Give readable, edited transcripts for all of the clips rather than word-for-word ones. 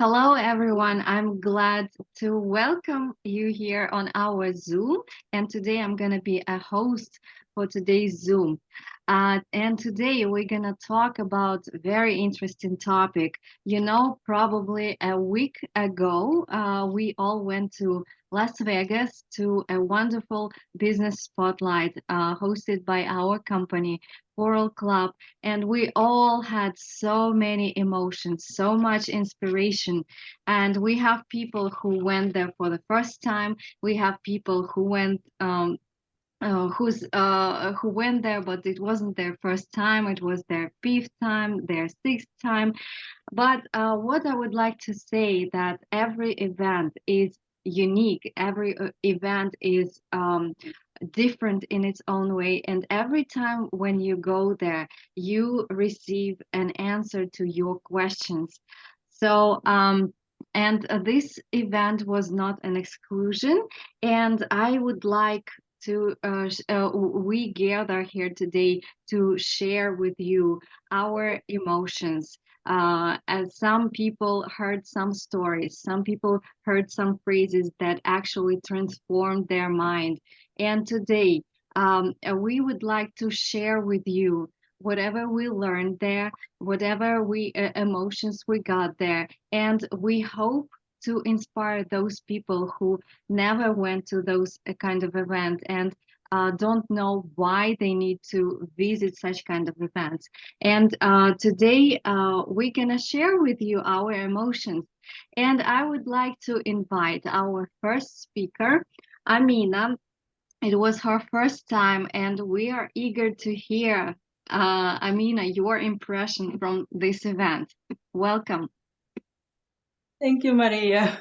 Hello, everyone. I'm glad to welcome you here on our Zoom. And today I'm going to be a host for today's Zoom. And today we're going to talk about a very interesting topic. Probably a week ago, we all went to Las Vegas to a wonderful business spotlight hosted by our company, Coral Club, and we all had so many emotions, so much inspiration. And we have people who went there for the first time. We have people who who went there, but it wasn't their first time. It was their fifth time, their sixth time. But what I would like to say that every event is unique. Every event is different in its own way, and every time when you go there, you receive an answer to your questions. So, and this event was not an exclusion, and I would like to we gather here today to share with you our emotions, as some people heard some stories, some people heard some phrases that actually transformed their mind. And today, we would like to share with you whatever we learned there, whatever emotions we got there, and we hope to inspire those people who never went to those kind of event and don't know why they need to visit such kind of events. And today we're gonna share with you our emotions. And I would like to invite our first speaker, Amina. It was her first time, and we are eager to hear, Amina, your impression from this event. Welcome. Thank you, Maria.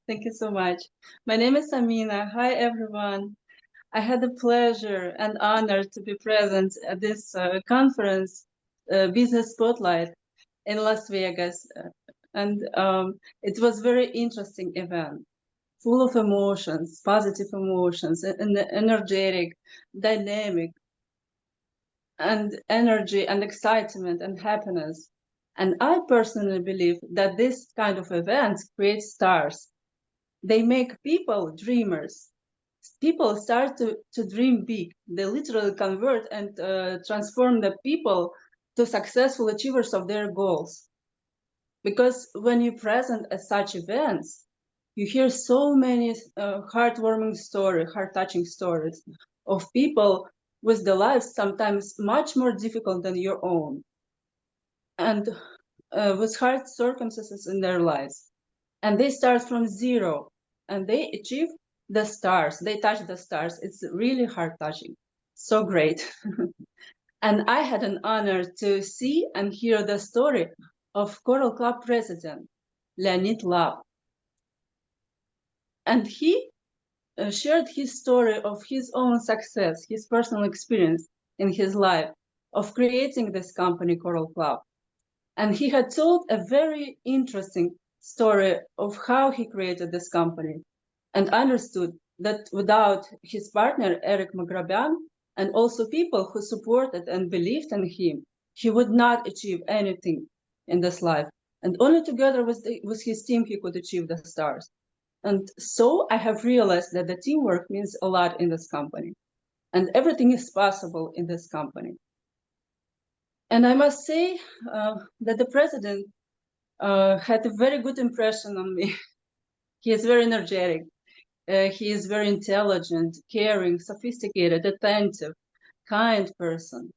Thank you so much. My name is Amina. Hi, everyone. I had the pleasure and honor to be present at this conference, Business Spotlight in Las Vegas. And it was a very interesting event, full of emotions, positive emotions, and energetic, dynamic, and energy and excitement and happiness. And I personally believe that this kind of events create stars. They make people dreamers. People start to dream big. They literally convert and transform the people to successful achievers of their goals. Because when you present at such events, you hear so many heartwarming stories, heart-touching stories of people with the lives sometimes much more difficult than your own, and with hard circumstances in their lives. And they start from zero, and they achieve the stars. They touch the stars. It's really heart-touching. So great. And I had an honor to see and hear the story of Coral Club president, Leonid Lab. And he shared his story of his own success, his personal experience in his life of creating this company, Coral Club. And he had told a very interesting story of how he created this company and understood that without his partner, Eric Magrabian, and also people who supported and believed in him, he would not achieve anything in this life. And only together with his team, he could achieve the stars. And so I have realized that the teamwork means a lot in this company, and everything is possible in this company. And I must say that the president had a very good impression on me. He is very energetic. He is very intelligent, caring, sophisticated, attentive, kind person.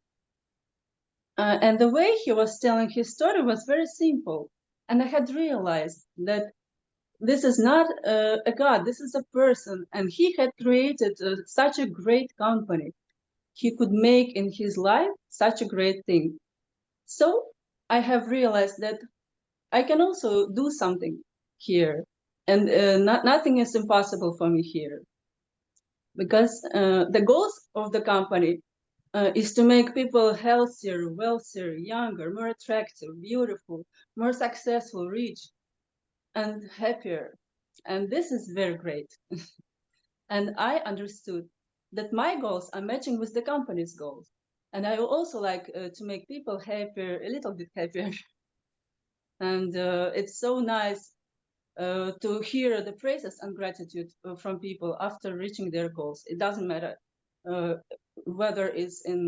And the way he was telling his story was very simple. And I had realized that this is not a god, this is a person. And he had created such a great company. He could make in his life such a great thing. So I have realized that I can also do something here. And nothing is impossible for me here. Because the goals of the company is to make people healthier, wealthier, younger, more attractive, beautiful, more successful, rich, and happier. And this is very great. And I understood that my goals are matching with the company's goals. And I also like to make people happier, a little bit happier. And it's so nice to hear the praises and gratitude from people after reaching their goals. It doesn't matter whether it's in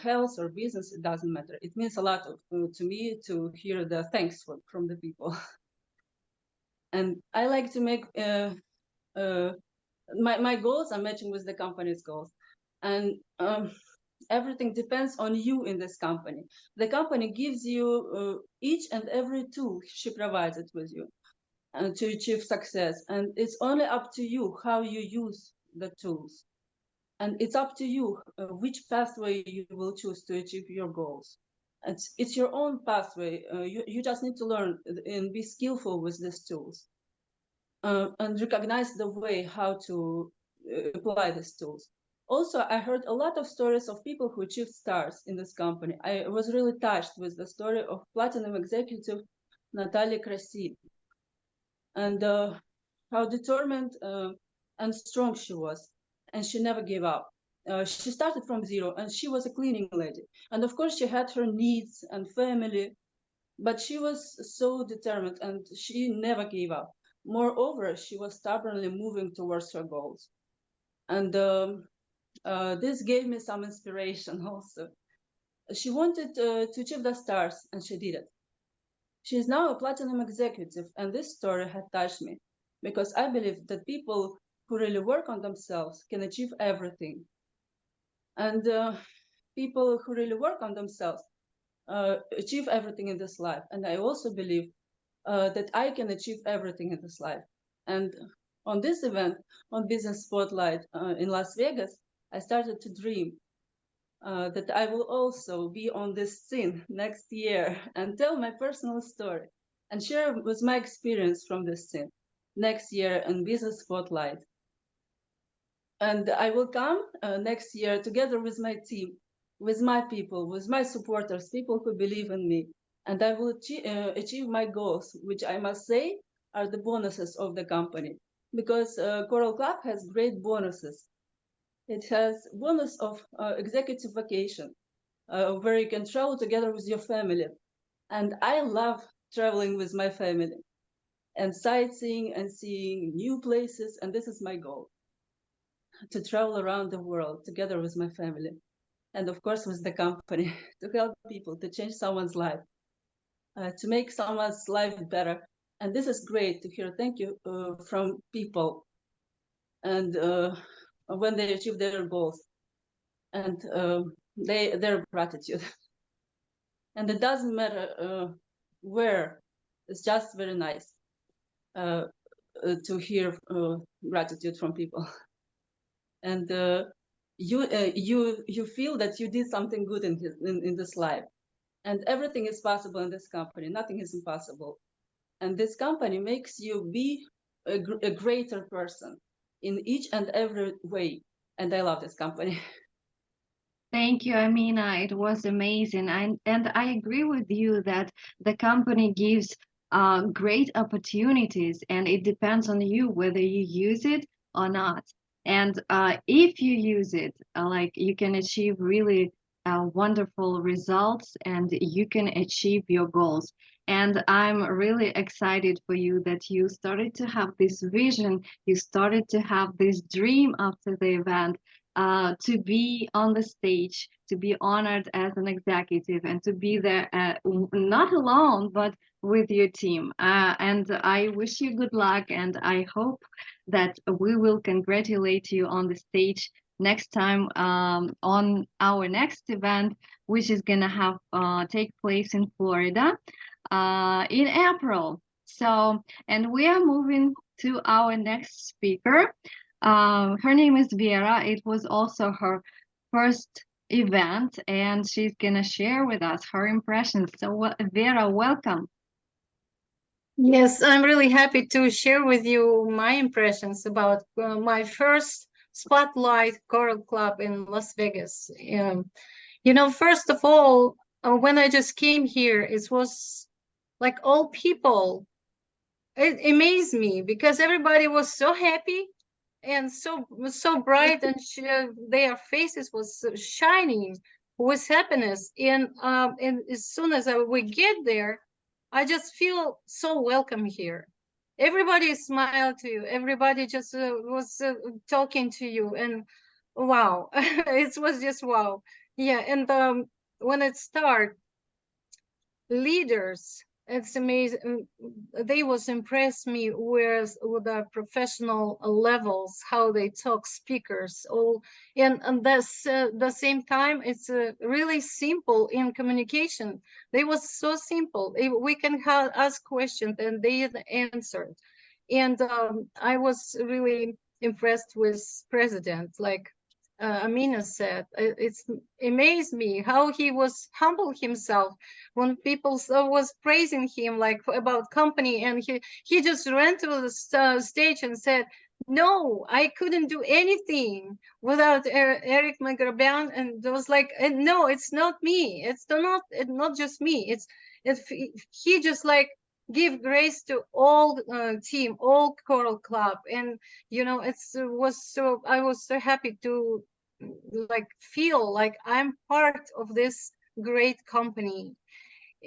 health or business, it doesn't matter. It means a lot to me to hear the thanks from the people. And I like to make my goals are matching with the company's goals. And everything depends on you in this company. The company gives you each and every tool she provides it with you to achieve success. And it's only up to you how you use the tools. And it's up to you which pathway you will choose to achieve your goals. It's your own pathway. You just need to learn and be skillful with these tools and recognize the way how to apply these tools. Also, I heard a lot of stories of people who achieved stars in this company. I was really touched with the story of platinum executive Natalia Krasin and how determined and strong she was, and she never gave up. She started from zero, and she was a cleaning lady. And of course, she had her needs and family, but she was so determined, and she never gave up. Moreover, she was stubbornly moving towards her goals. And this gave me some inspiration also. She wanted to achieve the stars, and she did it. She is now a platinum executive, and this story had touched me because I believe that people who really work on themselves can achieve everything. And people who really work on themselves achieve everything in this life. And I also believe that I can achieve everything in this life. And on this event, on Business Spotlight in Las Vegas, I started to dream that I will also be on this scene next year and tell my personal story and share with my experience from this scene next year in Business Spotlight. And I will come next year together with my team, with my people, with my supporters, people who believe in me. And I will achieve my goals, which I must say are the bonuses of the company. Because Coral Club has great bonuses. It has bonus of executive vacation, where you can travel together with your family. And I love traveling with my family and sightseeing and seeing new places. And this is my goal, to travel around the world together with my family. And of course, with the company, to help people, to change someone's life, to make someone's life better. And this is great to hear thank you from people and when they achieve their goals and their gratitude. And it doesn't matter where, it's just very nice to hear gratitude from people. And you feel that you did something good in this life. And everything is possible in this company. Nothing is impossible. And this company makes you be a greater person in each and every way. And I love this company. Thank you, Amina. It was amazing. And I agree with you that the company gives great opportunities, and it depends on you whether you use it or not. And if you use it, like you can achieve really wonderful results and you can achieve your goals. And I'm really excited for you that you started to have this vision, you started to have this dream after the event to be on the stage, to be honored as an executive, and to be there not alone, but with your team. And I wish you good luck, and I hope that we will congratulate you on the stage next time on our next event, which is going to have take place in Florida in April. So, and we are moving to our next speaker. Her name is Vera. It was also her first event, and she's gonna share with us her impressions. So, Vera, welcome. Yes, I'm really happy to share with you my impressions about my first Spotlight Choral Club in Las Vegas. First of all, when I just came here, it was like all people. It amazed me because everybody was so happy and so bright, and their faces was so shining with happiness. And as soon as we get there, I just feel so welcome here. Everybody smiled to you. Everybody just was talking to you, and wow, it was just wow. Yeah, and when it started, leaders, it's amazing, they was impressed me with the professional levels, how they talk, speakers all, and that's the same time it's really simple in communication. They was so simple. We can ask questions and they answered. And I was really impressed with president, like Amina said. It's amazed me how he was humble himself when people was praising him like about company, and he just ran to the stage and said, no, I couldn't do anything without Eric Magrabian. And it was like, no, it's not me, it's not just me, it's he just like give grace to all team, all choral club. And you know, it's was so, I was so happy to like feel like I'm part of this great company.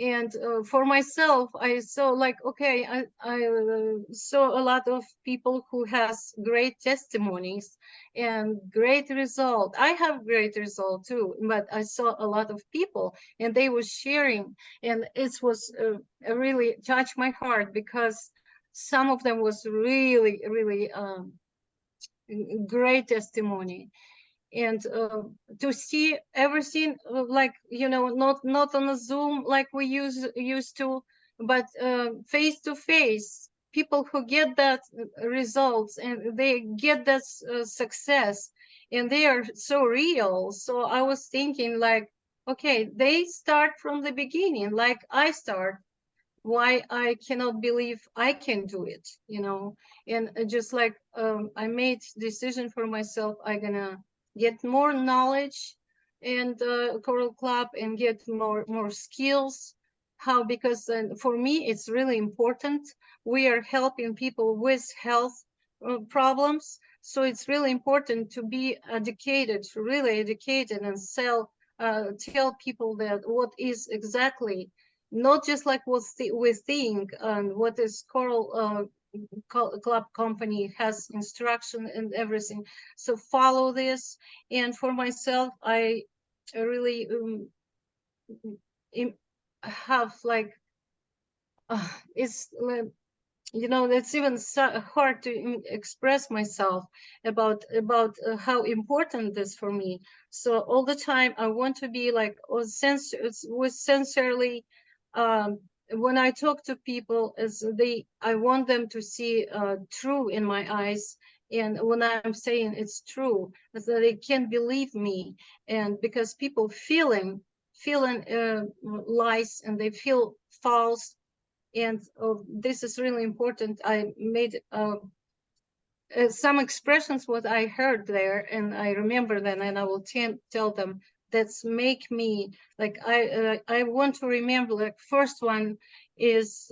And for myself, I saw like, okay, I saw a lot of people who has great testimonies and great result. I have great result too, but I saw a lot of people and they were sharing, and it was really touched my heart, because some of them was really really great testimony. And to see everything like, you know, not on a Zoom like we used to, but face to face, people who get that results and they get that success, and they are so real. So I was thinking like, okay, they start from the beginning like I start. Why I cannot believe I can do it, you know? And just like I made decision for myself, I'm gonna get more knowledge and choral club and get more skills. How? Because for me it's really important. We are helping people with health problems, so it's really important to be educated, really educated, and tell people that what is exactly, not just like what we think and what is choral club company has instruction and everything. So follow this. And for myself, I really have like it's you know, it's even so hard to express myself about how important this for me. So all the time I want to be like with sincerely, um, when I talk to people, as I want them to see true in my eyes. And when I'm saying it's true, that they can believe me. And because people feeling lies, and they feel false. And this is really important. I made some expressions what I heard there, and I remember them, and I will tell them. That's make me like, I want to remember. Like first one is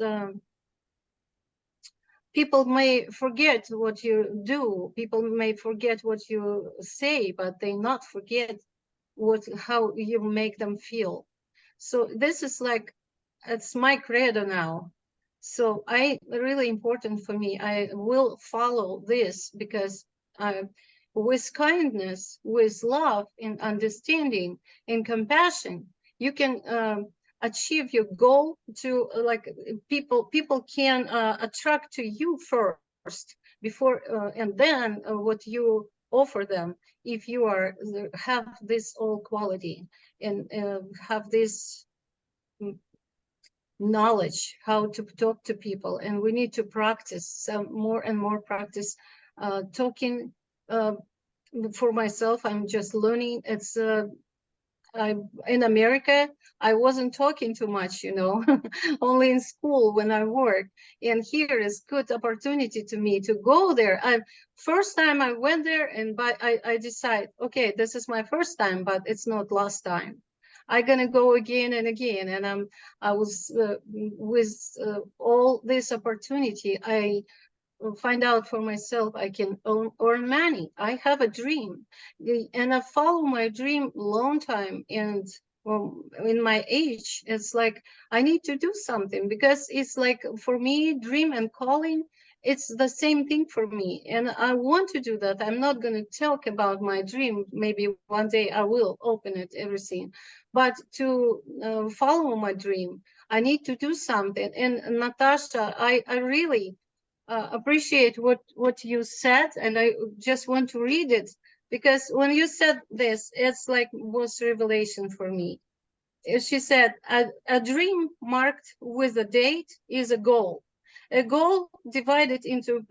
people may forget what you do, people may forget what you say, but they not forget how you make them feel. So this is like, it's my credo now. So I really important for me. I will follow this, because with kindness, with love and understanding and compassion, you can achieve your goal. To like people can attract to you first before and then what you offer them. If you are have this all quality and have this knowledge how to talk to people. And we need to practice some more and more practice talking. For myself, I'm just learning. It's in America, I wasn't talking too much, you know, only in school when I work. And here is good opportunity to me to go there. First time I went there, and but I decide, okay, this is my first time, but it's not last time. I'm gonna go again and again. And I was with all this opportunity, I find out for myself I can earn money. I have a dream, and I follow my dream long time. And in my age, it's like I need to do something, because it's like for me, dream and calling, it's the same thing for me, and I want to do that. I'm not going to talk about my dream. Maybe one day I will open it, everything, but to follow my dream, I need to do something. And Natasha, I really appreciate what you said, and I just want to read it, because when you said this, it's like was revelation for me. She said, a dream marked with a date is a goal. A goal divided into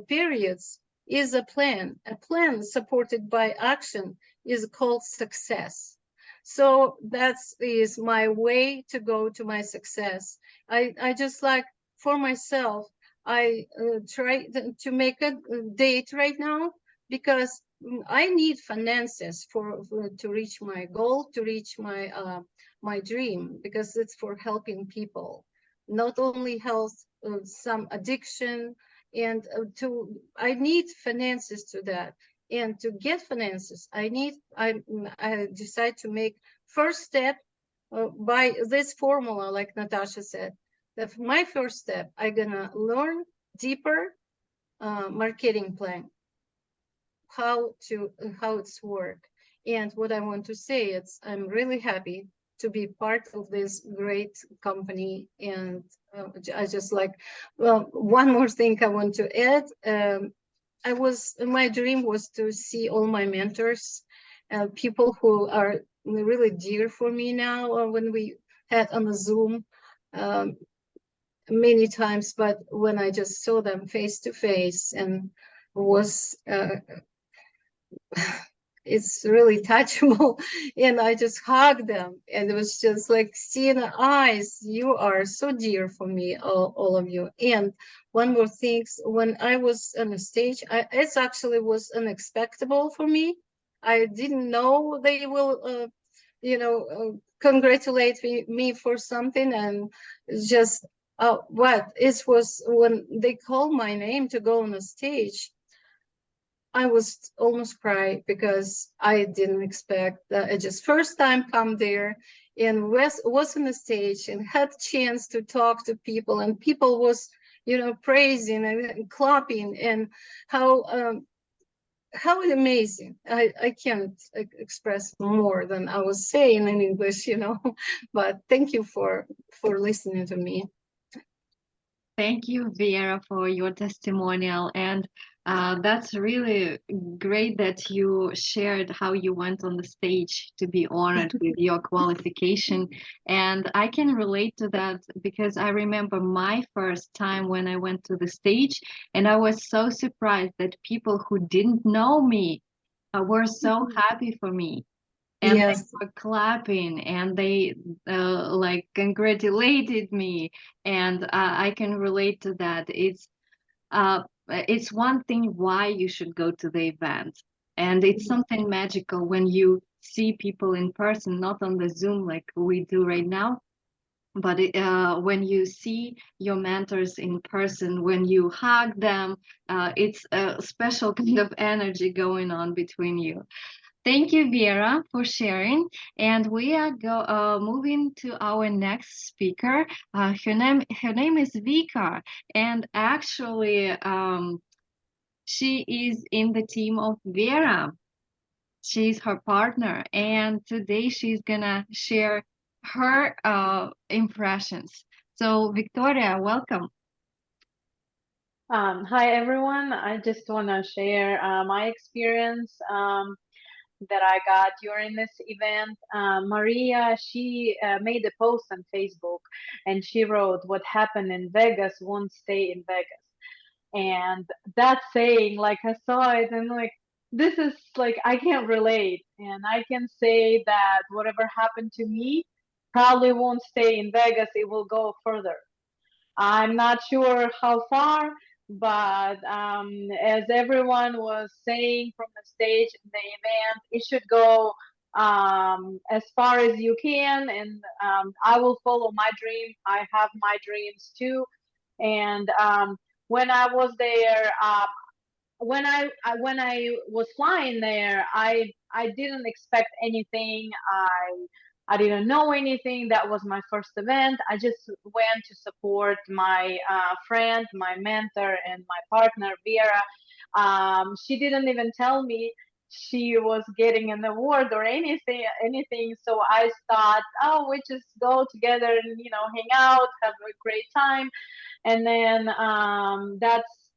periods is a plan. A plan supported by action is called success. So that is my way to go to my success. I just like, for myself, I try to make a date right now, because I need finances for to reach my goal, to reach my dream, because it's for helping people, not only health, some addiction, and I need finances to that. And to get finances, I decide to make first step by this formula, like Natasha said, that my first step, I'm gonna learn deeper marketing plan, how it's work. And what I want to say is I'm really happy to be part of this great company. And I just like, well, one more thing I want to add. My dream was to see all my mentors, people who are really dear for me now, when we had on the Zoom um, many times, but when I just saw them face to face, and was it's really touchable, and I just hugged them, and it was just like seeing the eyes. You are so dear for me, all of you. And one more thing, when I was on the stage, it actually was unexpected for me. I didn't know they will congratulate me for something. And just what it was, when they called my name to go on the stage, I was almost cry, because I didn't expect that. I just first time come there, and was on the stage and had chance to talk to people, and people was praising and clapping, and how amazing. I can't express more than I was saying in English, but thank you for listening to me. Thank you, Vera, for your testimonial. And that's really great that you shared how you went on the stage to be honored with your qualification. And I can relate to that, because I remember my first time when I went to the stage, and I was so surprised that people who didn't know me were so happy for me, and they Yes. were clapping, and they like congratulated me. And I can relate to that. It's one thing why you should go to the event, and it's something magical when you see people in person, not on the Zoom like we do right now, but when you see your mentors in person, when you hug them, it's a special kind of energy going on between you. Thank you, Vera, for sharing. And we are moving to our next speaker. Her name is Vika, and actually, she is in the team of Vera. She's her partner, and today she's gonna share her impressions. So, Victoria, welcome. Hi everyone. I just want to share my experience that I got during this event. Maria, she made a post on Facebook and she wrote, "What happened in Vegas won't stay in Vegas." And that saying, like I saw it and like, this is like, I can't relate. And I can say that whatever happened to me probably won't stay in Vegas, it will go further. I'm not sure how far, but as everyone was saying from the stage in the event, it should go as far as you can. And I will follow my dream. I have my dreams too. And when I was there, when I was flying there, I didn't expect anything. I didn't know anything. That was my first event. I just went to support my friend, my mentor, and my partner, Vera. She didn't even tell me she was getting an award or anything. So I thought, oh, we just go together and, you know, hang out, have a great time. And then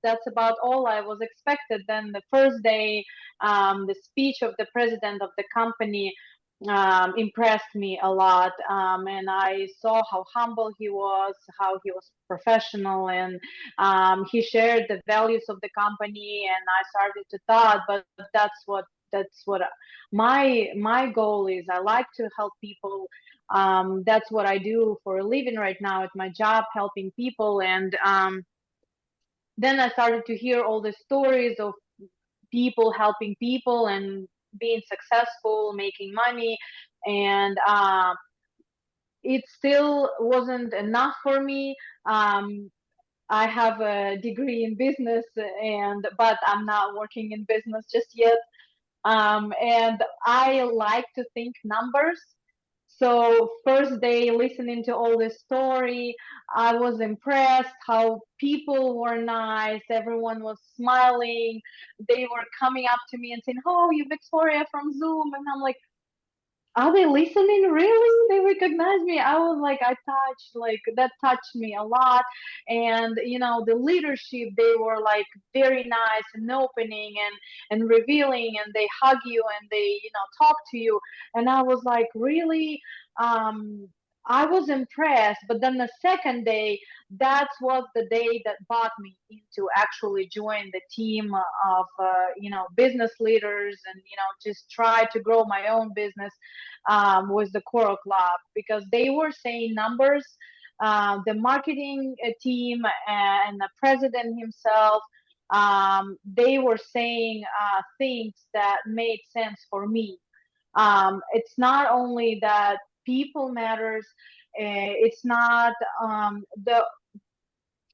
that's about all I was expected. Then the first day, the speech of the president of the company impressed me a lot, and I saw how humble he was, how he was professional, and he shared the values of the company. And I started to thought, but that's what my goal is. I like to help people. That's what I do for a living right now at my job, helping people. And then I started to hear all the stories of people helping people and being successful, making money. And it still wasn't enough for me. I have a degree in business, but I'm not working in business just yet. And I like to think numbers. So first day listening to all this story, I was impressed how people were nice. Everyone was smiling. They were coming up to me and saying, "Oh, you Victoria from Zoom," and I'm like, are they listening really? They recognize me. I was like, I touched, like that touched me a lot. And you know, the leadership, they were like very nice and opening and revealing, and they hug you and they, you know, talk to you. And I was like, really, I was impressed. But then the second day, that was the day that brought me into actually join the team of you know, business leaders, and you know, just try to grow my own business with the Coral Club, because they were saying numbers. The marketing team and the president himself, they were saying things that made sense for me. It's not only that people matters. It's not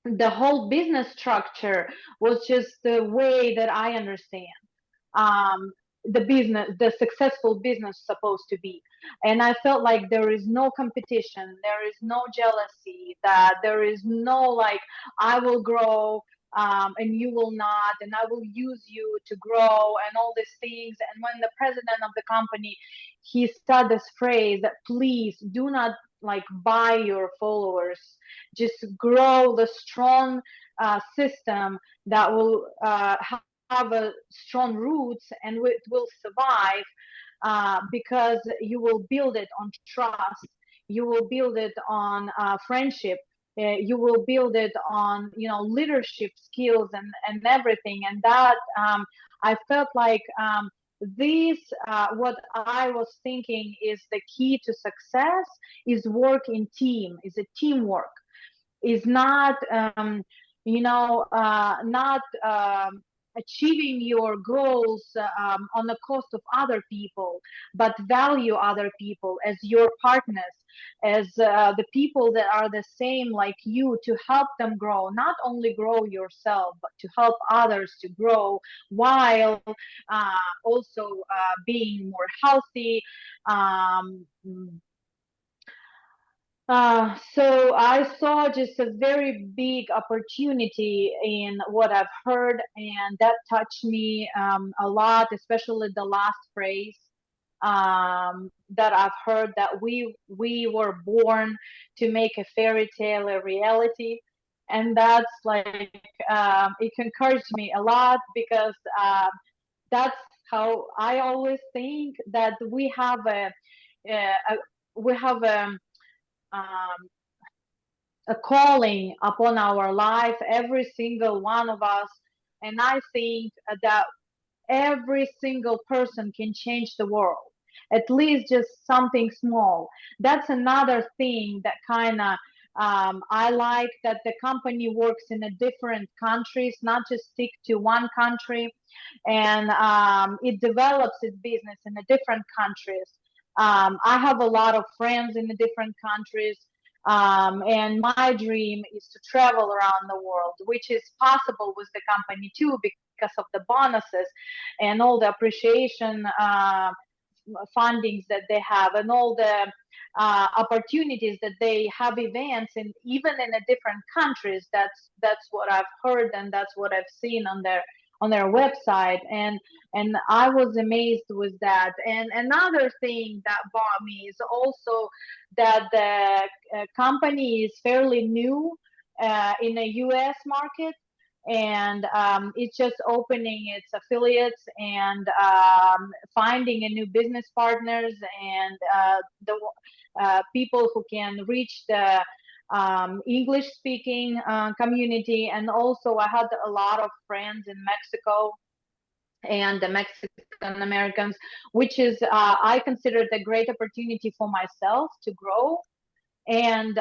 the whole business structure was just the way that I understand the business, the successful business supposed to be. And I felt like there is no competition, there is no jealousy, that there is no like, I will grow and you will not, and I will use you to grow and all these things. And when the president of the company, he said this phrase that please do not like buy your followers, just grow the strong system that will have a strong roots, and it will survive because you will build it on trust, you will build it on friendship, you will build it on, you know, leadership skills and everything. And that I felt like this what I was thinking is the key to success is work in team, is a teamwork, is not you know, not achieving your goals on the cost of other people, but value other people as your partners, as the people that are the same like you, to help them grow, not only grow yourself, but to help others to grow, while also being more healthy. um, so I saw just a very big opportunity in what I've heard, and that touched me a lot, especially the last phrase that I've heard, that we were born to make a fairy tale a reality. And that's like it encouraged me a lot, because that's how I always think, that a we have um, a calling upon our life, every single one of us. And I think that every single person can change the world, at least just something small. That's another thing that kind of I like, that the company works in a different countries, not just stick to one country, and it develops its business in the different countries. I have a lot of friends in the different countries, and my dream is to travel around the world, which is possible with the company too, because of the bonuses and all the appreciation fundings that they have, and all the opportunities that they have events, and even in a different countries. That's what I've heard, and that's what I've seen on their website, and I was amazed with that. And another thing that bought me is also that the company is fairly new in the U.S. market, and it's just opening its affiliates and finding a new business partners, and the people who can reach the English speaking community. And also I had a lot of friends in Mexico and the Mexican Americans, which is I consider it a great opportunity for myself to grow and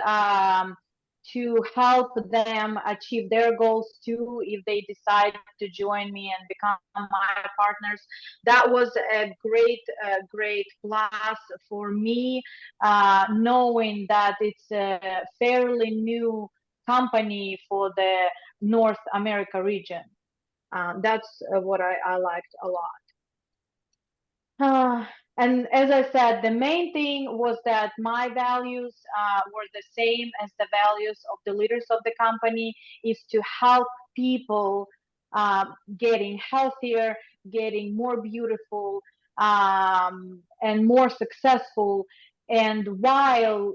to help them achieve their goals too, if they decide to join me and become my partners. That was a great plus for me, knowing that it's a fairly new company for the North America region. That's what I liked a lot. And as I said, the main thing was that my values were the same as the values of the leaders of the company, is to help people getting healthier, getting more beautiful, and more successful. And while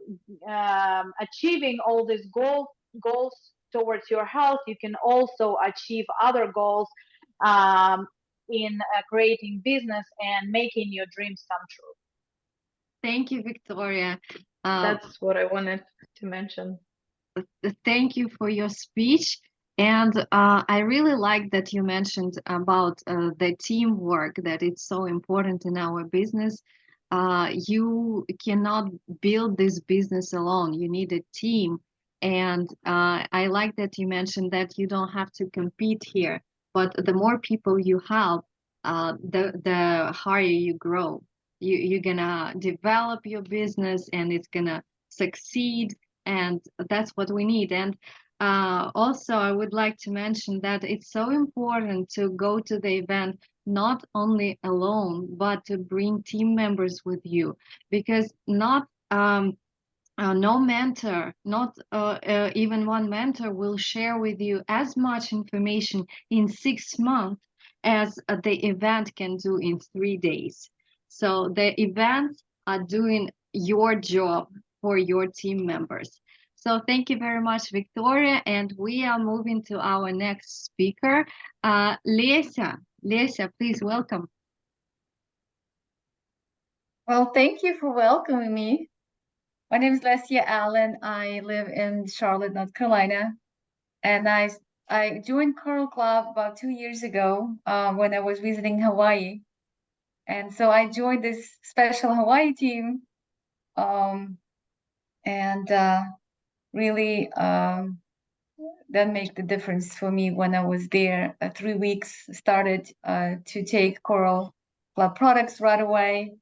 achieving all these goals towards your health, you can also achieve other goals um, in creating business and making your dreams come true. Thank you, Victoria. That's what I wanted to mention. Thank you for your speech. And I really like that you mentioned about the teamwork, that it's so important in our business. You cannot build this business alone. You need a team. And I like that you mentioned that you don't have to compete here, but the more people you help, the higher you grow. You're gonna develop your business and it's gonna succeed, and that's what we need. And also, I would like to mention that it's so important to go to the event not only alone, but to bring team members with you, because not no mentor, not even one mentor will share with you as much information in 6 months as the event can do in 3 days. So the events are doing your job for your team members. So thank you very much, Victoria. And we are moving to our next speaker, Lesia. Lesia, please welcome. Well, thank you for welcoming me. My name is Lesia Allen. I live in Charlotte, North Carolina, and I joined Coral Club about 2 years ago when I was visiting Hawaii, and so I joined this special Hawaii team, and really that made the difference for me when I was there. 3 weeks started to take Coral Club products right away,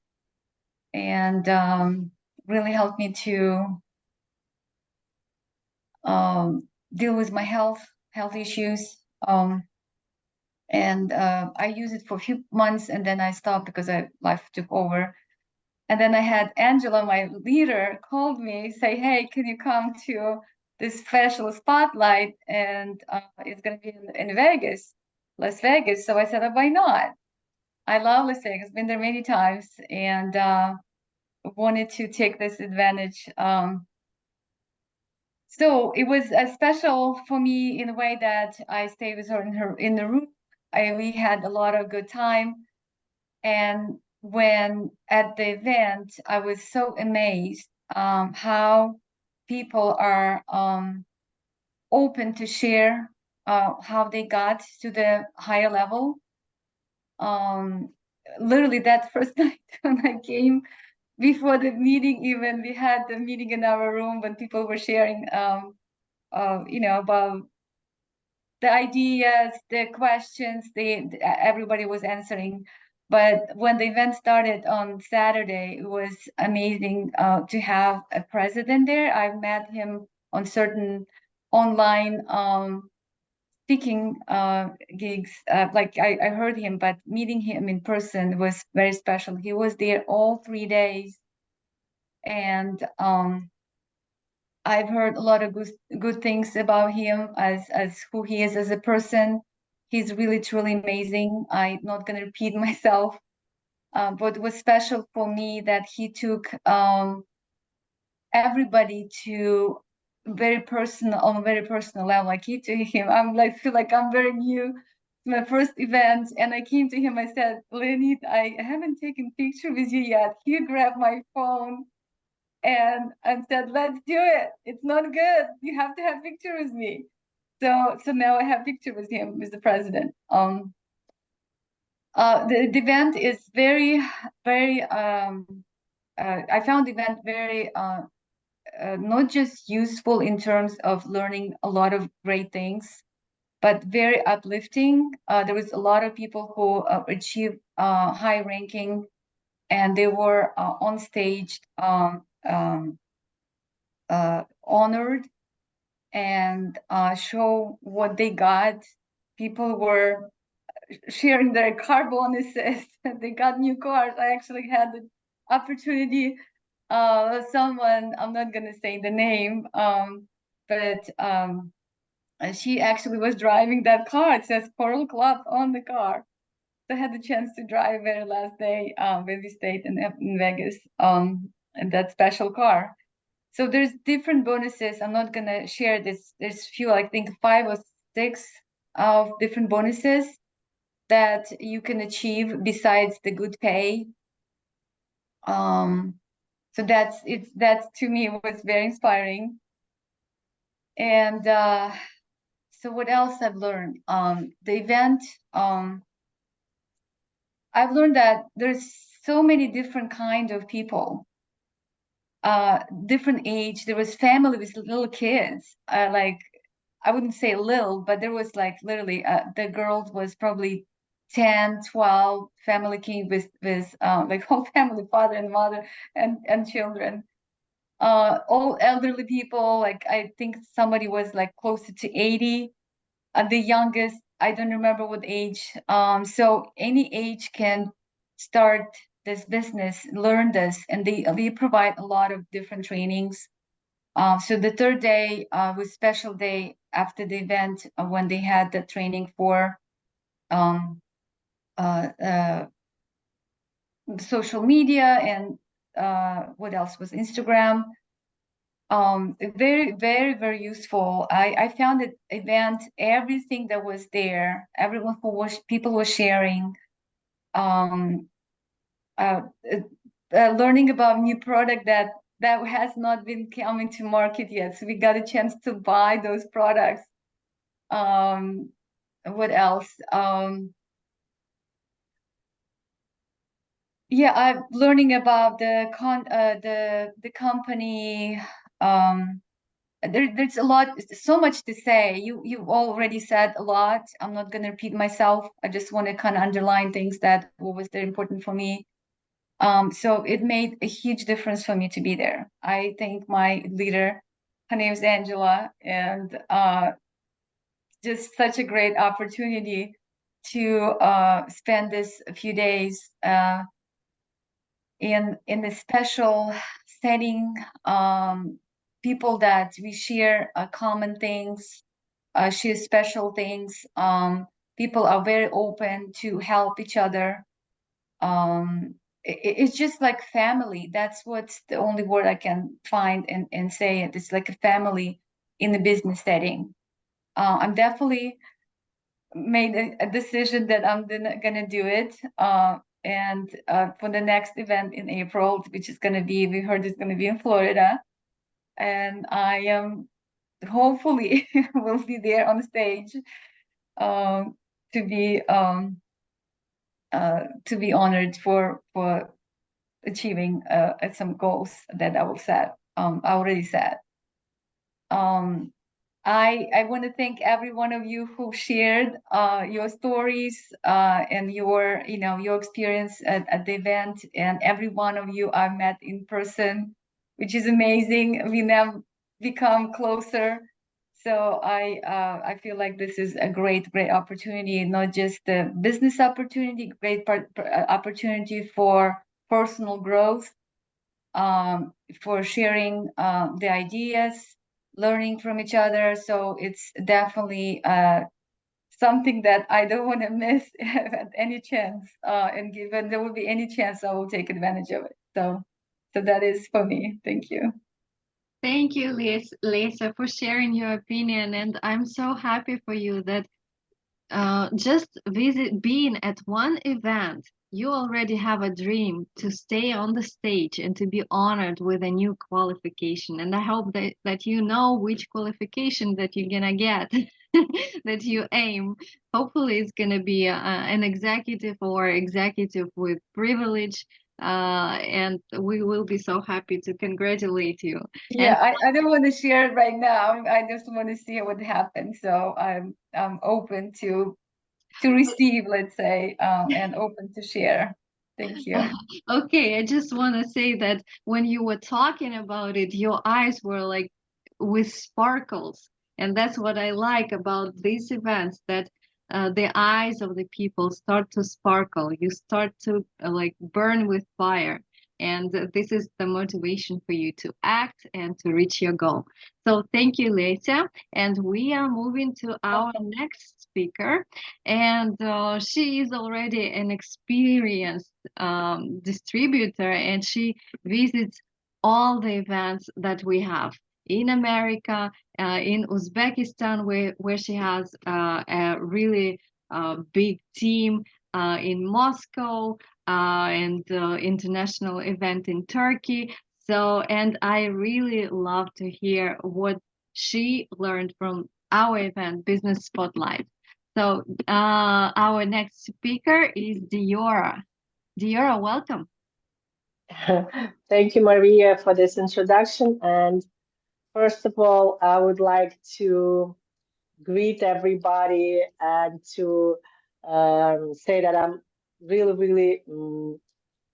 and really helped me to deal with my health issues. And I used it for a few months, and then I stopped because life took over. And then I had Angela, my leader, called me, say, "Hey, can you come to this special spotlight? And it's going to be in Vegas, Las Vegas." So I said, "Oh, why not? I love Las Vegas, been there many times, and wanted to take this advantage." So it was special for me in a way that I stayed with her in the room. We had a lot of good time. And when at the event, I was so amazed how people are open to share how they got to the higher level. Literally that first night when I came, before the meeting, even we had the meeting in our room when people were sharing about the ideas, the questions, everybody was answering. But when the event started on Saturday, it was amazing to have a president there. I met him on certain online speaking gigs. Like I heard him, but meeting him in person was very special. He was there all 3 days, and I've heard a lot of good things about him as who he is as a person. He's really truly amazing. I'm not gonna repeat myself, but it was special for me that he took everybody to very personal on a very personal level. I came to him. I'm like feel like I'm very new. My first event, and I came to him. I said, Leonid, I haven't taken picture with you yet. He grabbed my phone and said, let's do it. It's not good. You have to have picture with me. So now I have picture with him, with the president. The event is very I found the event very not just useful in terms of learning a lot of great things, but very uplifting. There was a lot of people who achieved high ranking, and they were on stage honored and show what they got. People were sharing their car bonuses. They got new cars. I actually had the opportunity. Someone, I'm not gonna say the name, but she actually was driving that car. It says Coral Club on the car. So I had the chance to drive very last day when we stayed in Vegas in that special car. So there's different bonuses. I'm not gonna share this. There's few, I think 5 or 6 of different bonuses that you can achieve besides the good pay. So that's to me was very inspiring. And so what else I've learned? The event, I've learned that there's so many different kind of people, different age. There was family with little kids, like I wouldn't say little, but there was like literally the girl was probably 10, 12, family came with like whole family, father and mother and children. All elderly people, like I think somebody was like closer to 80. The youngest, I don't remember what age. So any age can start this business, learn this, and they provide a lot of different trainings. So the third day was special day after the event when they had the training for um, social media and what else was Instagram. Very, very, very useful. I found it event, everything that was there, everyone who was, people were sharing, um, uh, learning about new product that has not been coming to market yet. So we got a chance to buy those products. What else? Yeah, I'm learning about the company. There's a lot, so much to say. You've already said a lot. I'm not gonna repeat myself. I just want to kind of underline things that was very important for me. So it made a huge difference for me to be there. I think my leader, her name is Angela, and just such a great opportunity to spend this few days in a special setting, people that we share common things, share special things. People are very open to help each other. It's just like family. That's what's the only word I can find and say it. It's like a family in the business setting. I'm definitely made a decision that I'm gonna do it. And for the next event in April, which is gonna be, we heard it's gonna be in Florida, and I am hopefully will be there on stage to be honored for achieving some goals that I will set. I already set. I want to thank every one of you who shared your stories and your your experience at the event, and every one of you I met in person, which is amazing. We now become closer. So I feel like this is a great opportunity, not just a business opportunity, opportunity for personal growth, for sharing the ideas, learning from each other. So it's definitely something that I don't want to miss at any chance. And given there will be any chance, I will take advantage of it. So that is for me. Thank you. Thank you, Lisa, for sharing your opinion. And I'm so happy for you that just being at one event, you already have a dream to stay on the stage and to be honored with a new qualification. And I hope that you know which qualification that you're gonna get, that you aim. Hopefully, it's gonna be an executive or executive with privilege. And we will be so happy to congratulate you. Yeah, I don't want to share it right now. I just want to see what happens. So I'm open to receive, let's say, and open to share. Thank you. Okay, I just want to say that when you were talking about it, your eyes were like with sparkles. And that's what I like about these events, that the eyes of the people start to sparkle. You start to like burn with fire. And this is the motivation for you to act and to reach your goal. So thank you, Lesia. And we are moving to our next speaker. And she is already an experienced distributor, and she visits all the events that we have in America, in Uzbekistan, where she has a really big team, in Moscow, and international event in Turkey. So, and I really love to hear what she learned from our event, Business Spotlight. So our next speaker is Diora. Diora, welcome. Thank you, Maria, for this introduction. And first of all, I would like to greet everybody and to say that I'm really, really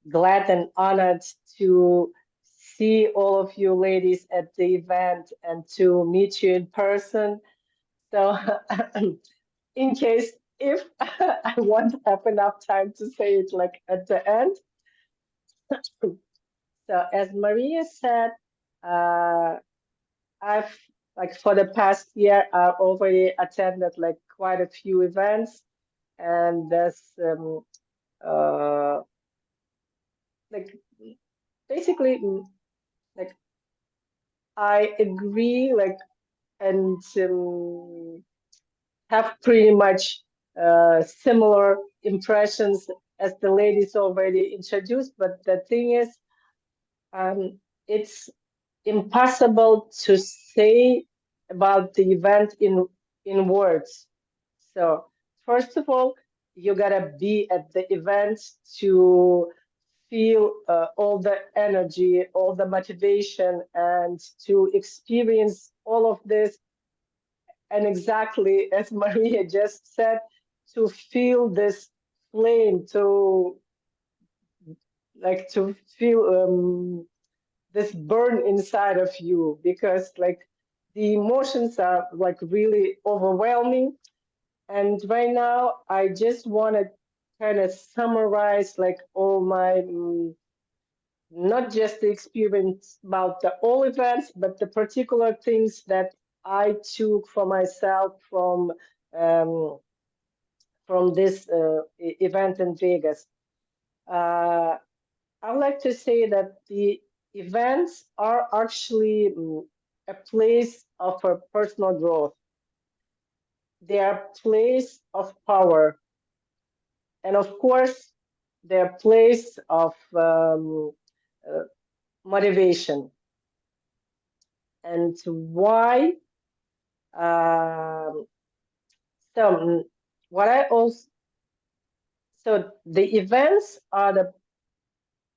glad and honored to see all of you ladies at the event and to meet you in person. So in case if I won't have enough time to say it like at the end. So as Maria said, I've like for the past year, I already attended like quite a few events, and there's like basically like I agree like and have pretty much similar impressions as the ladies already introduced. But the thing is, it's impossible to say about the event in words. So first of all, you gotta be at the event to feel all the energy, all the motivation, and to experience all of this. And exactly as Maria just said, to feel this flame, to like to feel this burn inside of you, because like the emotions are like really overwhelming. And right now I just want to kind of summarize like all my not just the experience about the all events, but the particular things that I took for myself um, from this event in Vegas. I would like to say that the events are actually a place of personal growth. They are a place of power. And of course, they're a place of uh, motivation. And why? Um, what I also, so the events are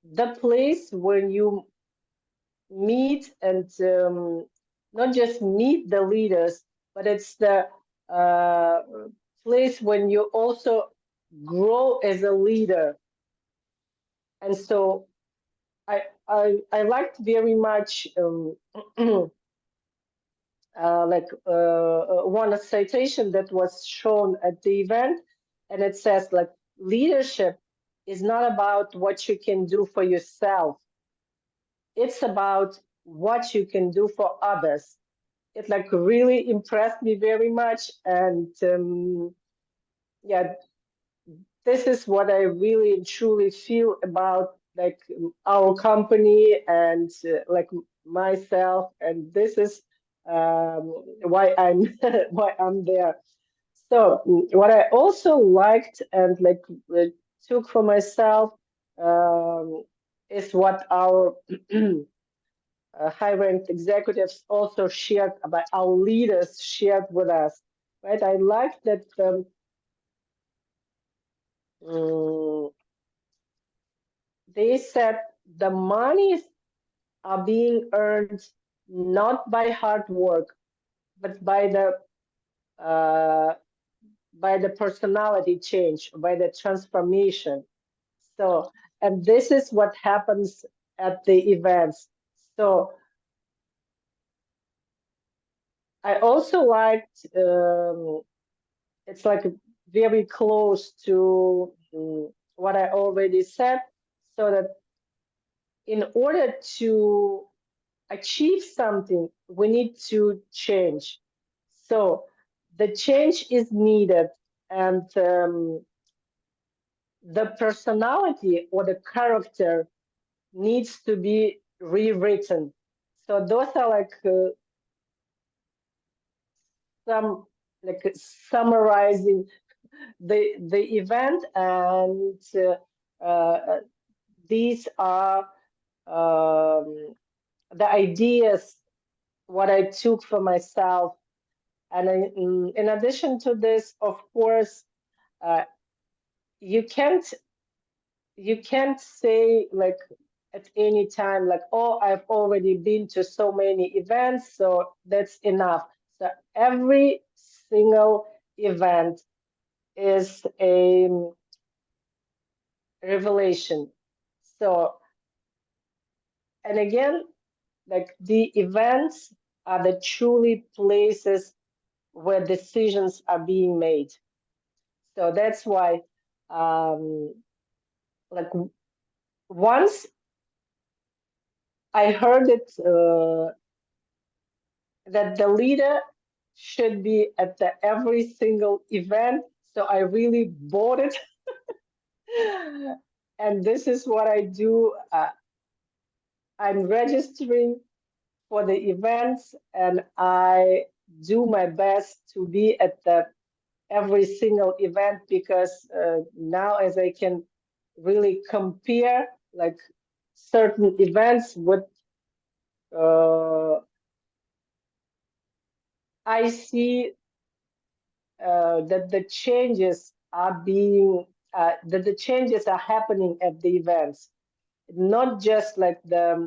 the place where you meet and not just meet the leaders, but it's the uh, place when you also grow as a leader. And so I liked very much one citation that was shown at the event, and it says like leadership is not about what you can do for yourself. It's about what you can do for others. It like really impressed me very much, and yeah, this is what I really and truly feel about like our company and like myself, and this is why I'm why I'm there. So what I also liked and like took for myself is what our high-ranked executives also shared about our leaders shared with us, right? I like that mm, they said the monies are being earned not by hard work, but uh, by the personality change, by the transformation. So, and this is what happens at the events. So I also liked, it's like very close to what I already said, so that in order to achieve something, we need to change. So the change is needed, and the personality or the character needs to be rewritten. So those are like some like summarizing the event, and these are um, the ideas what I took for myself. And in addition to this, of course, uh, you can't you can't say like at any time like, oh, I've already been to so many events, so that's enough. So every single event is a revelation. So, and again, like the events are the truly places where decisions are being made. So that's why, like once I heard it that the leader should be at the every single event, so I really bought it. And this is what I do. I'm registering for the events, and I do my best to be at the every single event, because now as I can really compare like certain events with I see that the changes are being that the changes are happening at the events, not just like uh,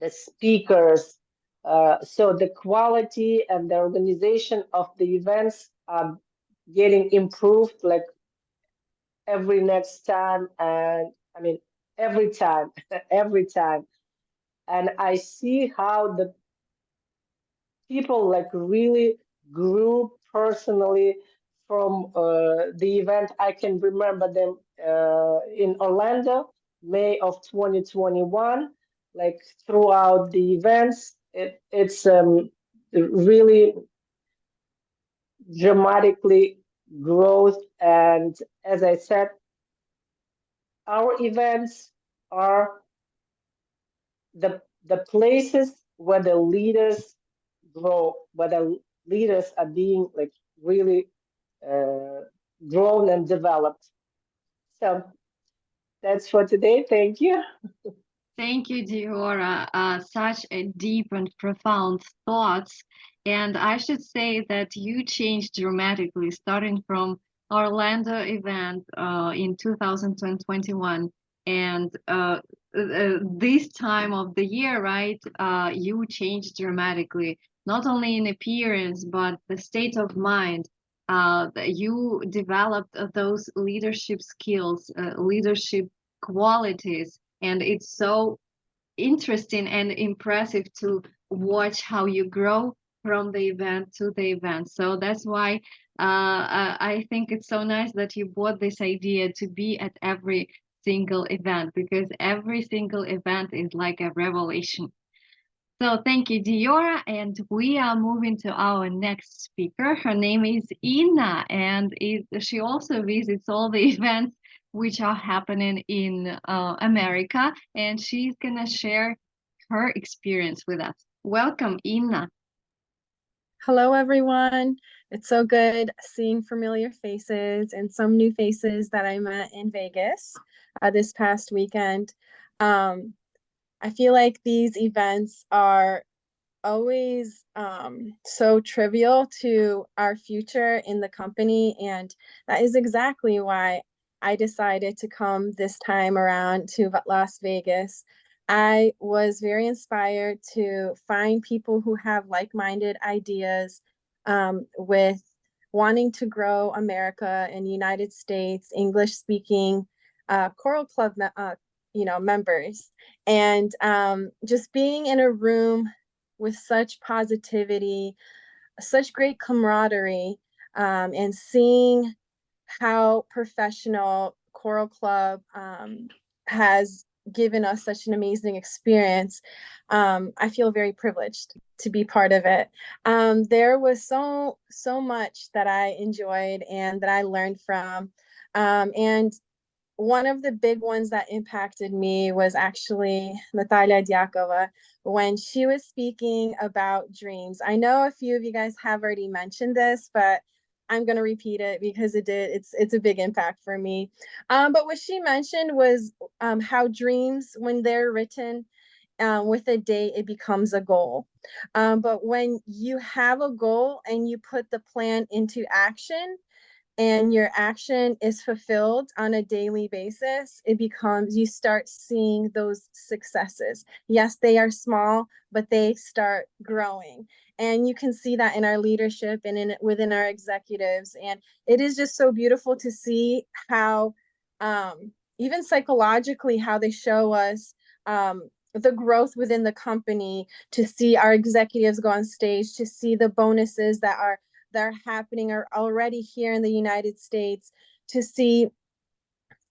the speakers. So the quality and the organization of the events are getting improved like every next time, and I mean every time, every time. And I see how the people like really grew personally from the event. I can remember them in Orlando, May of 2021. Like throughout the events, it's really dramatically growth. And as I said, our events are the places where the leaders grow, where the leaders are being like really uh, grown and developed. So that's for today. Thank you. Thank you, Diora. Such a deep and profound thoughts. And I should say that you changed dramatically starting from Orlando event in 2021. And this time of the year, right, you changed dramatically, not only in appearance, but the state of mind. You developed those leadership skills, leadership qualities, and it's so interesting and impressive to watch how you grow from the event to the event. So that's why I think it's so nice that you bought this idea to be at every single event, because every single event is like a revelation. So thank you, Diora. And we are moving to our next speaker. Her name is Ina, and she also visits all the events which are happening in America, and she's gonna share her experience with us. Welcome, Ina. Hello, everyone. It's so good seeing familiar faces and some new faces that I met in Vegas this past weekend. I feel like these events are always so trivial to our future in the company, and that is exactly why I decided to come this time around to Las Vegas. I was very inspired to find people who have like-minded ideas with wanting to grow America and United States English-speaking Choral Club members, and just being in a room with such positivity, such great camaraderie, and seeing how professional Choral Club has given us such an amazing experience. I feel very privileged to be part of it. There was so much that I enjoyed and that I learned from. And one of the big ones that impacted me was actually Natalia Dyakova when she was speaking about dreams. I know a few of you guys have already mentioned this, but I'm going to repeat it because it's a big impact for me. But what she mentioned was how dreams, when they're written with a date, it becomes a goal. But when you have a goal and you put the plan into action, and your action is fulfilled on a daily basis, it becomes, you start seeing those successes. Yes, they are small, but they start growing. And you can see that in our leadership and within our executives. And it is just so beautiful to see how, even psychologically, how they show us the growth within the company, to see our executives go on stage, to see the bonuses that are happening are already here in the United States, to see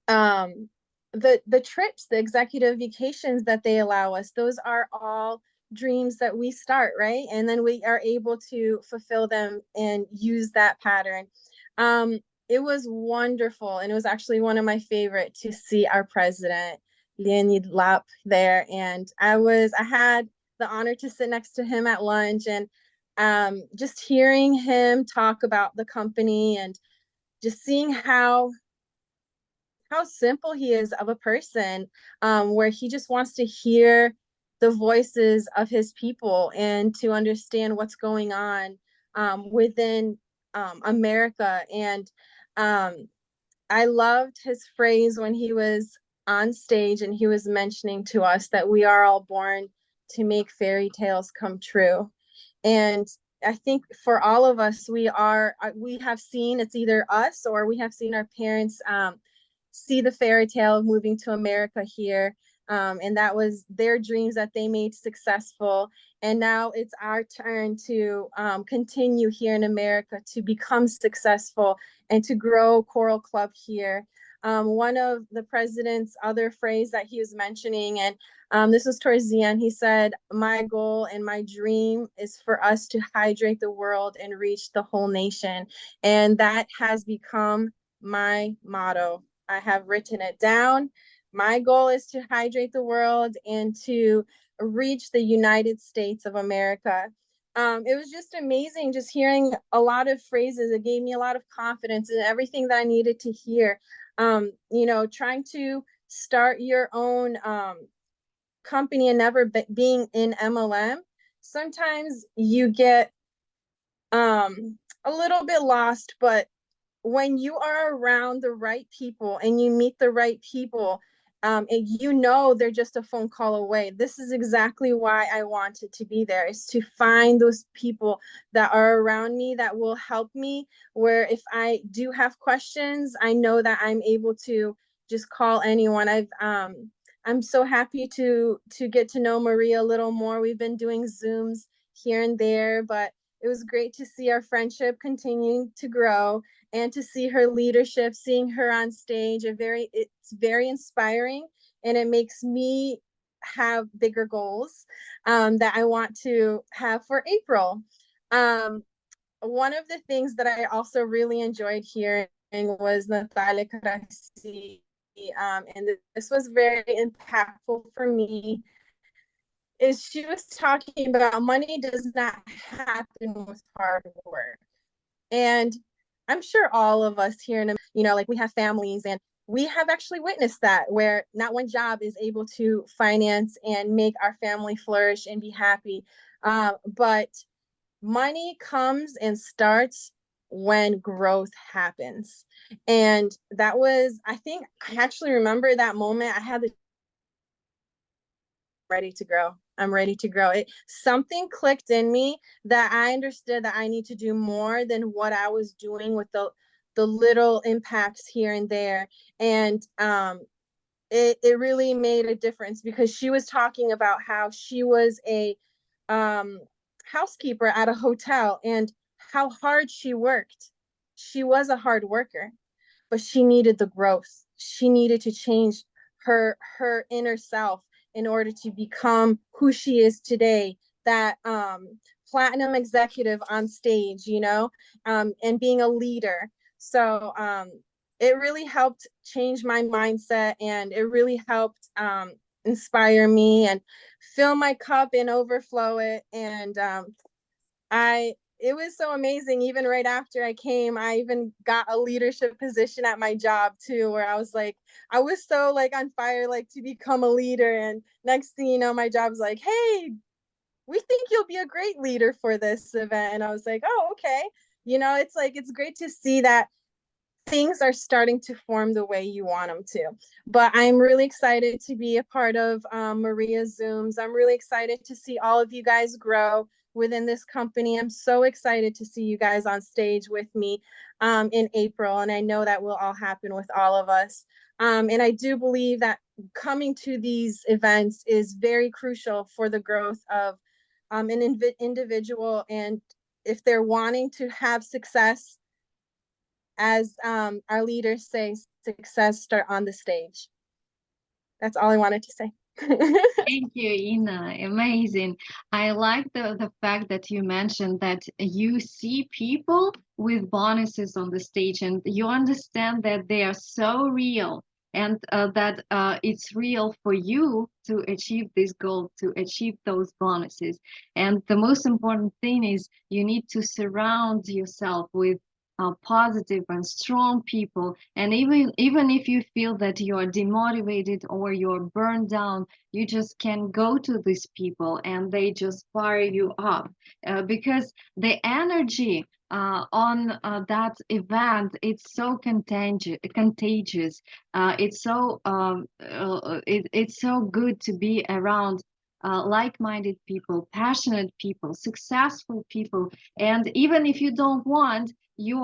the trips, the executive vacations that they allow us. Those are all dreams that we start, right? And then we are able to fulfill them and use that pattern. It was wonderful, and it was actually one of my favorite to see our president, Leonid Lap, there. And I had the honor to sit next to him at lunch, and just hearing him talk about the company and just seeing how simple he is of a person, where he just wants to hear the voices of his people and to understand what's going on within America. And I loved his phrase when he was on stage and he was mentioning to us that we are all born to make fairy tales come true. And I think for all of us, we have seen, it's either us or we have seen our parents see the fairy tale of moving to America here. And that was their dreams that they made successful. And now it's our turn to continue here in America to become successful and to grow Choral Club here. One of the president's other phrase that he was mentioning, and this was towards the end, he said, "My goal and my dream is for us to hydrate the world and reach the whole nation." And that has become my motto. I have written it down. My goal is to hydrate the world and to reach the United States of America. It was just amazing just hearing a lot of phrases. It gave me a lot of confidence and everything that I needed to hear. Trying to start your own company and never being in MLM, sometimes you get a little bit lost, but when you are around the right people and you meet the right people, and they're just a phone call away. This is exactly why I wanted to be there, is to find those people that are around me that will help me, where if I do have questions, I know that I'm able to just call anyone. I've I'm so happy to get to know Maria a little more. We've been doing Zooms here and there, but it was great to see our friendship continuing to grow and to see her leadership, seeing her on stage. It's very inspiring, and it makes me have bigger goals that I want to have for April. One of the things that I also really enjoyed hearing was Natalia Carasi, and this was very impactful for me, is she was talking about money does not happen with hard work. And I'm sure all of us here in, like we have families, and we have actually witnessed that, where not one job is able to finance and make our family flourish and be happy. But money comes and starts when growth happens. And that was, I think, I actually remember that moment. I had the ready to grow. I'm ready to grow. Something clicked in me that I understood that I need to do more than what I was doing with the little impacts here and there. And it really made a difference, because she was talking about how she was a housekeeper at a hotel and how hard she worked. She was a hard worker, but she needed the growth. She needed to change her inner self in order to become who she is today, that platinum executive on stage, and being a leader. So it really helped change my mindset, and it really helped inspire me and fill my cup and overflow it. And it was so amazing. Even right after I came, I even got a leadership position at my job too, where I was so like on fire, like to become a leader. And next thing you know, my job's like, hey, we think you'll be a great leader for this event. And I was like, oh, okay. It's great to see that things are starting to form the way you want them to. But I'm really excited to be a part of Maria's Zooms. I'm really excited to see all of you guys grow within this company. I'm so excited to see you guys on stage with me in April. And I know that will all happen with all of us. And I do believe that coming to these events is very crucial for the growth of an individual. And if they're wanting to have success, as our leaders say, success start on the stage. That's all I wanted to say. Thank you, Ina. Amazing. I like the fact that you mentioned that you see people with bonuses on the stage, and you understand that they are so real, and that it's real for you to achieve this goal, to achieve those bonuses. And the most important thing is you need to surround yourself with positive and strong people. And even if you feel that you're demotivated or you're burned down, you just can go to these people and they just fire you up, because the energy on that event, it's so contagious. It's so good to be around like-minded people, passionate people, successful people. And even if you don't want, you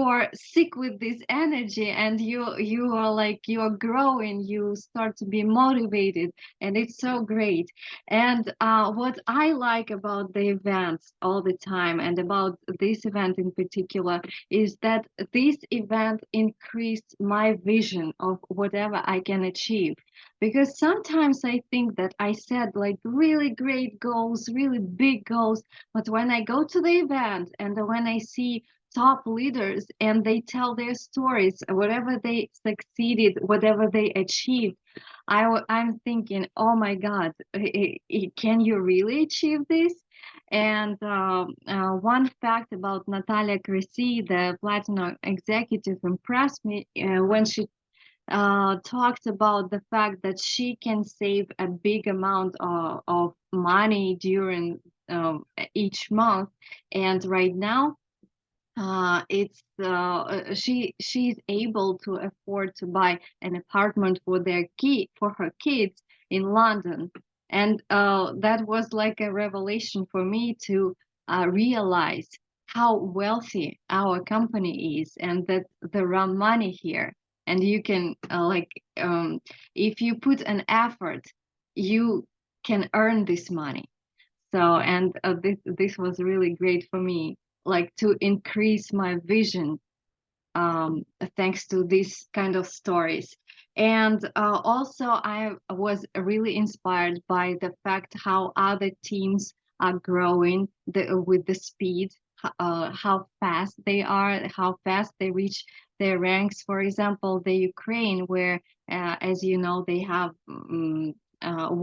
are sick with this energy, and you are growing, you start to be motivated, and it's so great. And what I like about the events all the time, and about this event in particular, is that this event increased my vision of whatever I can achieve. Because sometimes I think that I set like really great goals, really big goals, but when I go to the event and when I see top leaders and they tell their stories, whatever they succeeded, whatever they achieved, I'm thinking, oh my God, can you really achieve this? And one fact about Natalia Cressy, the platinum executive, impressed me when she talked about the fact that she can save a big amount of money during each month. And right now, she's able to afford to buy an apartment for her kids in London. And that was like a revelation for me to realize how wealthy our company is, and that there are money here. and you can if you put an effort, you can earn this money. So, and this was really great for me, like to increase my vision, thanks to these kind of stories. And also, I was really inspired by the fact how other teams are growing with the speed, how fast they are, how fast they reach their ranks. For example, the Ukraine, where, as you know, they have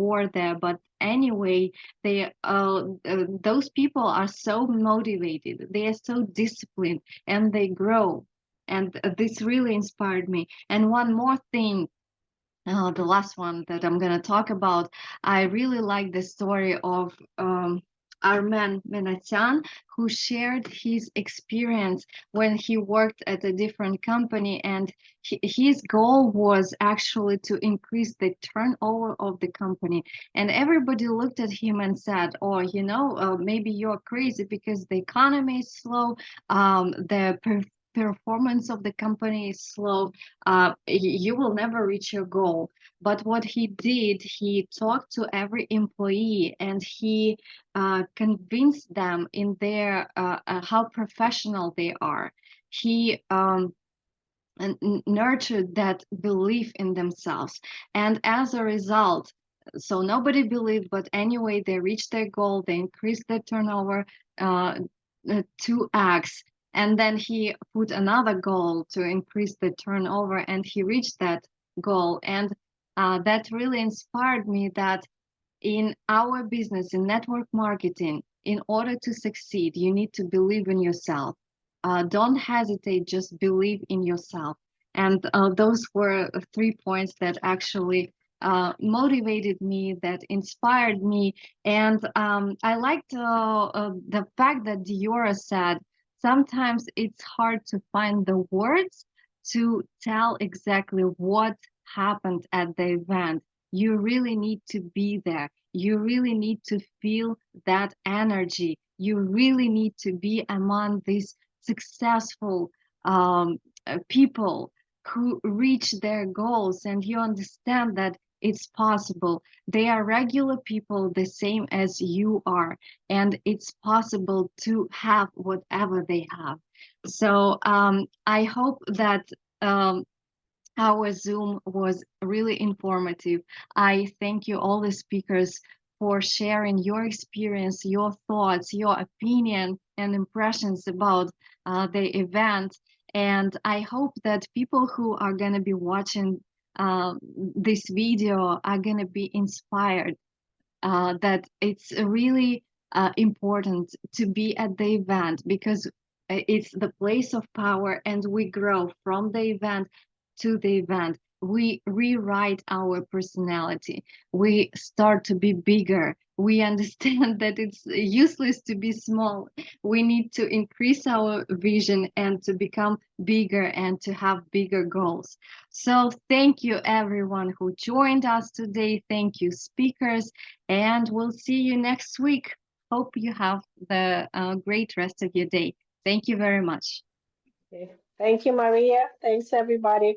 war there. But anyway, they those people are so motivated, they are so disciplined, and they grow. And this really inspired me. And one more thing, the last one that I'm going to talk about, I really like the story of Armen Menasyan, who shared his experience when he worked at a different company, and his goal was actually to increase the turnover of the company. And everybody looked at him and said, "Oh, you know, maybe you're crazy because the economy is slow, the performance of the company is slow, you will never reach your goal." But what he did, he talked to every employee, and he convinced them in their how professional they are. He nurtured that belief in themselves, and as a result, so nobody believed, but anyway, they reached their goal. They increased their turnover 2x. And then he put another goal to increase the turnover, and he reached that goal. And that really inspired me that in our business, in network marketing, in order to succeed, you need to believe in yourself. Don't hesitate, just believe in yourself. And those were 3 points that actually motivated me, that inspired me. And I liked the fact that Diora said, sometimes it's hard to find the words to tell exactly what happened at the event. You really need to be there. You really need to feel that energy. You really need to be among these successful people who reach their goals, and you understand that it's possible. They are regular people, the same as you are, and it's possible to have whatever they have. So I hope that our Zoom was really informative. I thank you, all the speakers, for sharing your experience, your thoughts, your opinion, and impressions about the event. And I hope that people who are going to be watching this video are going to be inspired, that it's really important to be at the event, because it's the place of power, and we grow from the event to the event. We rewrite our personality. We start to be bigger. We understand that it's useless to be small. We need to increase our vision and to become bigger and to have bigger goals. So thank you, everyone who joined us today. Thank you, speakers, and we'll see you next week. Hope you have the great rest of your day. Thank you very much. Okay. Thank you, Maria. Thanks, everybody.